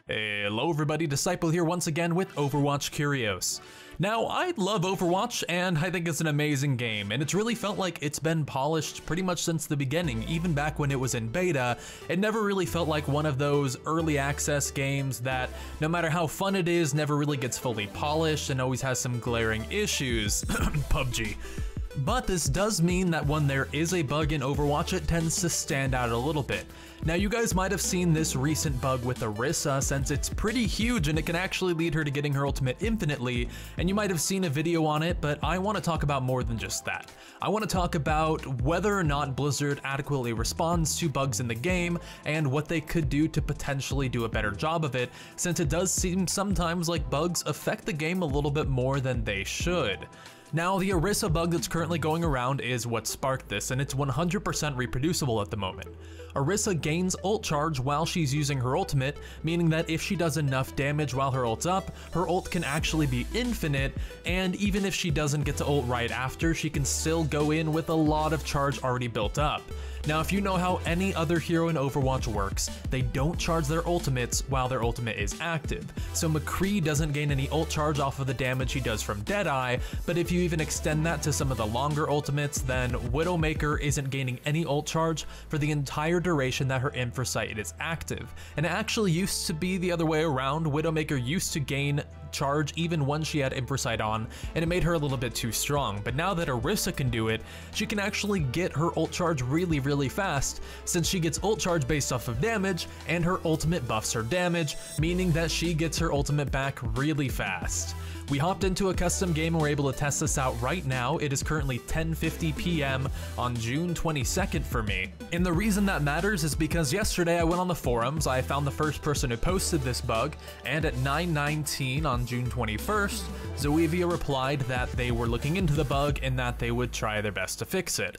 Hello everybody, Disciple here once again with Overwatch Curios. Now, I love Overwatch and I think it's an amazing game, and it's really felt like it's been polished pretty much since the beginning. Even back when it was in beta, it never really felt like one of those early access games that, no matter how fun it is, never really gets fully polished and always has some glaring issues. PUBG. But this does mean that when there is a bug in Overwatch, it tends to stand out a little bit. Now, you guys might have seen this recent bug with Orisa, since it's pretty huge and it can actually lead her to getting her ultimate infinitely, and you might have seen a video on it, but I want to talk about more than just that. I want to talk about whether or not Blizzard adequately responds to bugs in the game, and what they could do to potentially do a better job of it, since it does seem sometimes like bugs affect the game a little bit more than they should. Now, the Orisa bug that's currently going around is what sparked this, and it's 100% reproducible at the moment. Orisa gains ult charge while she's using her ultimate, meaning that if she does enough damage while her ult's up, her ult can actually be infinite, and even if she doesn't get to ult right after, she can still go in with a lot of charge already built up. Now, if you know how any other hero in Overwatch works, they don't charge their ultimates while their ultimate is active. So McCree doesn't gain any ult charge off of the damage he does from Deadeye, but if you even extend that to some of the longer ultimates, then Widowmaker isn't gaining any ult charge for the entire duration that her Infrasight is active. And it actually used to be the other way around. Widowmaker used to gain charge even when she had Infrasight on, and it made her a little bit too strong. But now that Orisa can do it, she can actually get her ult charge really fast, since she gets ult charge based off of damage, and her ultimate buffs her damage, meaning that she gets her ultimate back really fast. We hopped into a custom game and we're able to test this out right now. It is currently 10:50 p.m. on June 22nd for me. And the reason that matters is because yesterday I went on the forums, I found the first person who posted this bug, and at 9:19 on June 21st, Zoevia replied that they were looking into the bug and that they would try their best to fix it.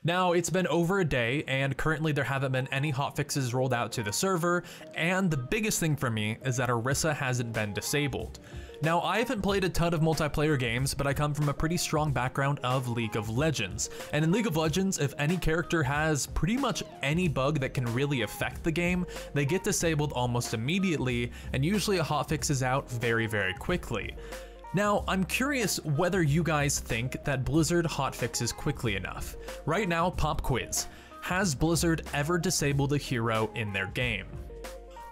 Now, it's been over a day, and currently there haven't been any hotfixes rolled out to the server, and the biggest thing for me is that Orisa hasn't been disabled. Now, I haven't played a ton of multiplayer games, but I come from a pretty strong background of League of Legends. And in League of Legends, if any character has pretty much any bug that can really affect the game, they get disabled almost immediately, and usually a hotfix is out very quickly. Now, I'm curious whether you guys think that Blizzard hotfixes quickly enough. Right now, pop quiz. Has Blizzard ever disabled a hero in their game?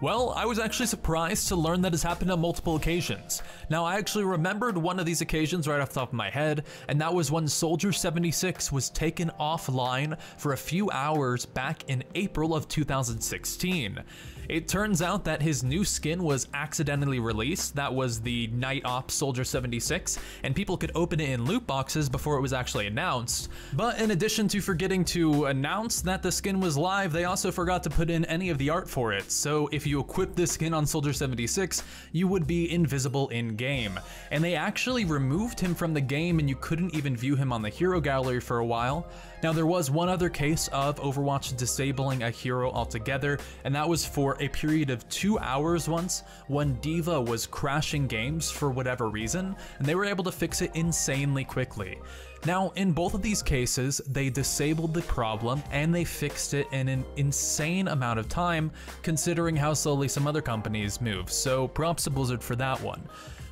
Well, I was actually surprised to learn that it's happened on multiple occasions. Now, I actually remembered one of these occasions right off the top of my head, and that was when Soldier 76 was taken offline for a few hours back in April of 2016. It turns out that his new skin was accidentally released. That was the Night Op Soldier 76, and people could open it in loot boxes before it was actually announced. But in addition to forgetting to announce that the skin was live, they also forgot to put in any of the art for it. So if you equip this skin on Soldier 76, you would be invisible in game. And they actually removed him from the game, and you couldn't even view him on the hero gallery for a while. Now, there was one other case of Overwatch disabling a hero altogether, and that was for a period of 2 hours once, when D.Va was crashing games for whatever reason, and they were able to fix it insanely quickly. Now, in both of these cases, they disabled the problem and they fixed it in an insane amount of time, considering how slowly some other companies move, so props to Blizzard for that one.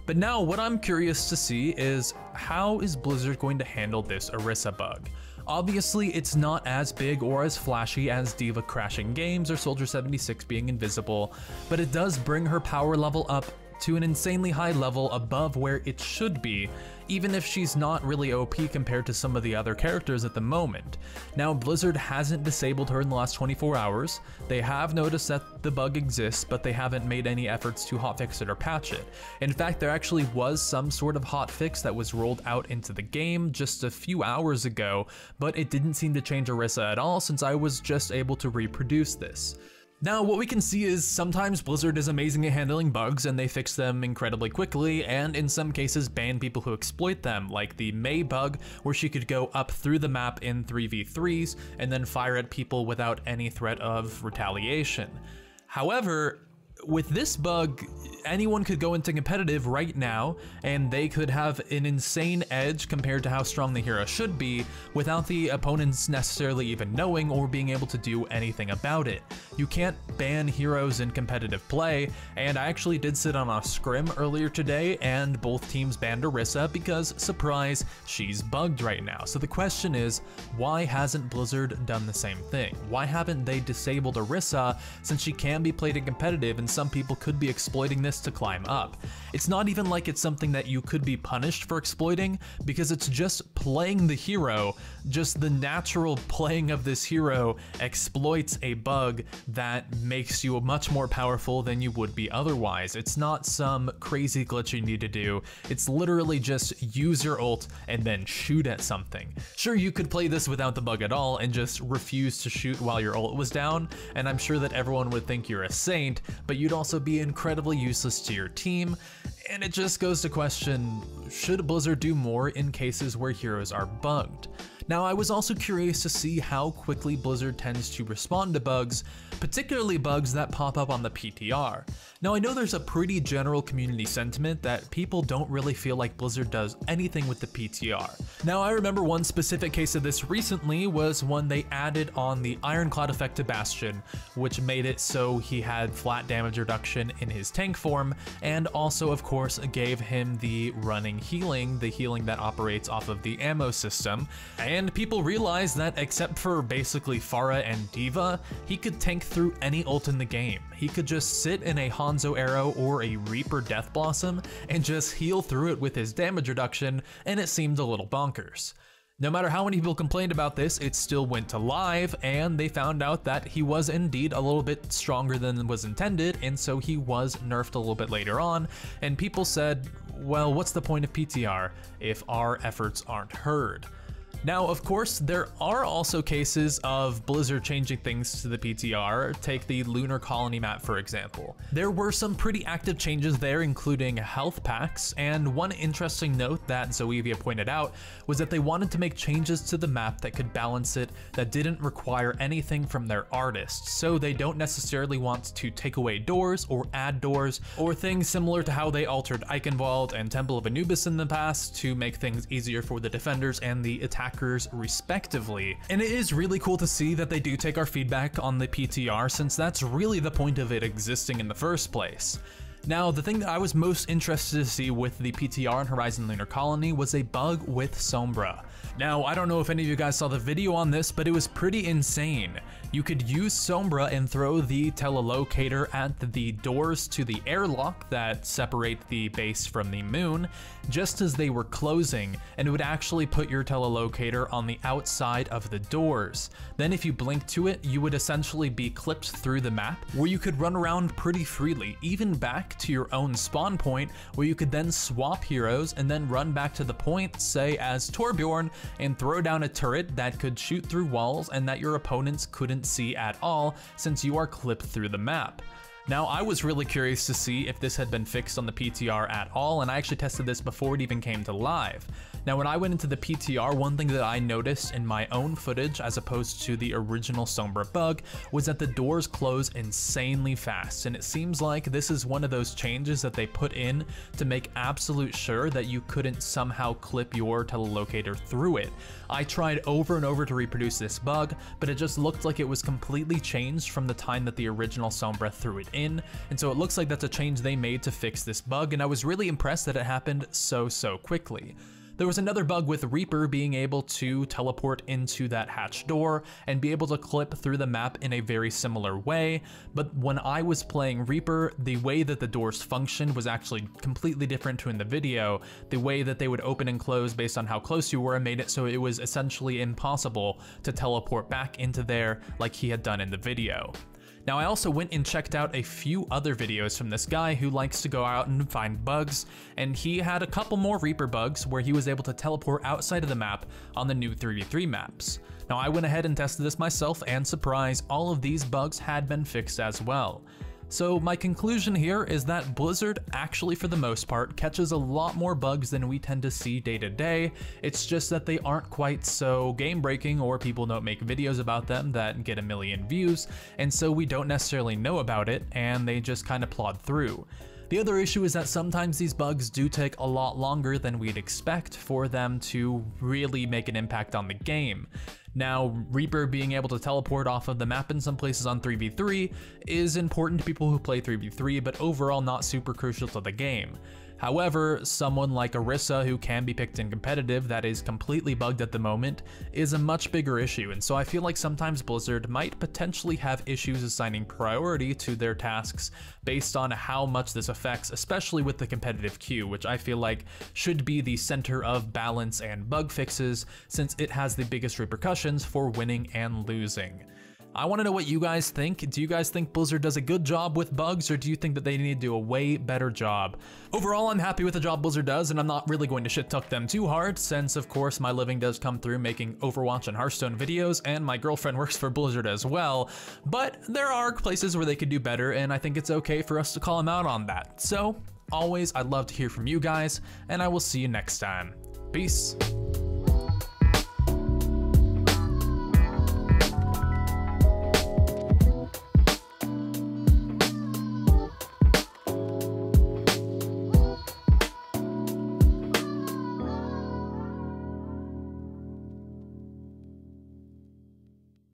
But now, what I'm curious to see is, how is Blizzard going to handle this Orisa bug? Obviously, it's not as big or as flashy as D.Va crashing games or Soldier 76 being invisible, but it does bring her power level up to an insanely high level above where it should be, even if she's not really OP compared to some of the other characters at the moment. Now, Blizzard hasn't disabled her in the last 24 hours. They have noticed that the bug exists, but they haven't made any efforts to hotfix it or patch it. In fact, there actually was some sort of hotfix that was rolled out into the game just a few hours ago, but it didn't seem to change Orisa at all, since I was just able to reproduce this. Now, what we can see is sometimes Blizzard is amazing at handling bugs and they fix them incredibly quickly, and in some cases ban people who exploit them, like the Mei bug, where she could go up through the map in 3v3s and then fire at people without any threat of retaliation. However, with this bug, anyone could go into competitive right now and they could have an insane edge compared to how strong the hero should be without the opponents necessarily even knowing or being able to do anything about it. You can't ban heroes in competitive play, and I actually did sit on a scrim earlier today and both teams banned Orisa because, surprise, she's bugged right now. So the question is, why hasn't Blizzard done the same thing? Why haven't they disabled Orisa, since she can be played in competitive and some people could be exploiting this to climb up? It's not even like it's something that you could be punished for exploiting, because it's just playing the hero. Just the natural playing of this hero exploits a bug that makes you much more powerful than you would be otherwise. It's not some crazy glitch you need to do. It's literally just use your ult and then shoot at something. Sure, you could play this without the bug at all and just refuse to shoot while your ult was down, and I'm sure that everyone would think you're a saint, but you'd also be incredibly useless to your team. And it just goes to question, should Blizzard do more in cases where heroes are bugged? Now, I was also curious to see how quickly Blizzard tends to respond to bugs, particularly bugs that pop up on the PTR. Now, I know there's a pretty general community sentiment that people don't really feel like Blizzard does anything with the PTR. Now, I remember one specific case of this recently was when they added on the Ironclad effect to Bastion, which made it so he had flat damage reduction in his tank form, and also, of course, gave him the running healing, the healing that operates off of the ammo system. And people realized that except for basically Pharah and D.Va, he could tank through any ult in the game. He could just sit in a Hanzo Arrow or a Reaper Death Blossom and just heal through it with his damage reduction, and it seemed a little bonkers. No matter how many people complained about this, it still went to live, and they found out that he was indeed a little bit stronger than was intended, and so he was nerfed a little bit later on, and people said, well, what's the point of PTR if our efforts aren't heard? Now, of course, there are also cases of Blizzard changing things to the PTR. Take the Lunar Colony map, for example. There were some pretty active changes there, including health packs, and one interesting note that Zoevia pointed out was that they wanted to make changes to the map that could balance it, that didn't require anything from their artists. So they don't necessarily want to take away doors or add doors, or things similar to how they altered Eichenwald and Temple of Anubis in the past to make things easier for the defenders and the attackers respectively. And it is really cool to see that they do take our feedback on the PTR, since that's really the point of it existing in the first place. Now, the thing that I was most interested to see with the PTR in Horizon Lunar Colony was a bug with Sombra. Now, I don't know if any of you guys saw the video on this, but it was pretty insane. You could use Sombra and throw the telelocator at the doors to the airlock that separate the base from the moon, just as they were closing, and it would actually put your telelocator on the outside of the doors. Then if you blink to it, you would essentially be clipped through the map, where you could run around pretty freely, even back to your own spawn point, where you could then swap heroes and then run back to the point, say as Torbjorn, and throw down a turret that could shoot through walls and that your opponents couldn't see at all, since you are clipped through the map. Now, I was really curious to see if this had been fixed on the PTR at all, and I actually tested this before it even came to live. Now, when I went into the PTR, one thing that I noticed in my own footage, as opposed to the original Sombra bug, was that the doors close insanely fast, and it seems like this is one of those changes that they put in to make absolute sure that you couldn't somehow clip your telelocator through it. I tried over and over to reproduce this bug, but it just looked like it was completely changed from the time that the original Sombra threw it in, and so it looks like that's a change they made to fix this bug, and I was really impressed that it happened so quickly. There was another bug with Reaper being able to teleport into that hatch door and be able to clip through the map in a very similar way, but when I was playing Reaper, the way that the doors functioned was actually completely different to in the video. The way that they would open and close based on how close you were made it so it was essentially impossible to teleport back into there like he had done in the video. Now, I also went and checked out a few other videos from this guy who likes to go out and find bugs, and he had a couple more Reaper bugs where he was able to teleport outside of the map on the new 3v3 maps. Now, I went ahead and tested this myself, and surprise, all of these bugs had been fixed as well. So my conclusion here is that Blizzard actually, for the most part, catches a lot more bugs than we tend to see day to day. It's just that they aren't quite so game breaking, or people don't make videos about them that get a million views, and so we don't necessarily know about it, and they just kind of plod through. The other issue is that sometimes these bugs do take a lot longer than we'd expect for them to really make an impact on the game. Now, Reaper being able to teleport off of the map in some places on 3v3 is important to people who play 3v3, but overall not super crucial to the game. However, someone like Orisa, who can be picked in competitive, that is completely bugged at the moment, is a much bigger issue, and so I feel like sometimes Blizzard might potentially have issues assigning priority to their tasks based on how much this affects, especially with the competitive queue, which I feel like should be the center of balance and bug fixes, since it has the biggest repercussions for winning and losing. I want to know what you guys think. Do you guys think Blizzard does a good job with bugs, or do you think that they need to do a way better job? Overall, I'm happy with the job Blizzard does, and I'm not really going to shit talk them too hard, since of course my living does come through making Overwatch and Hearthstone videos, and my girlfriend works for Blizzard as well. But there are places where they could do better, and I think it's okay for us to call them out on that. So, always, I'd love to hear from you guys, and I will see you next time. Peace.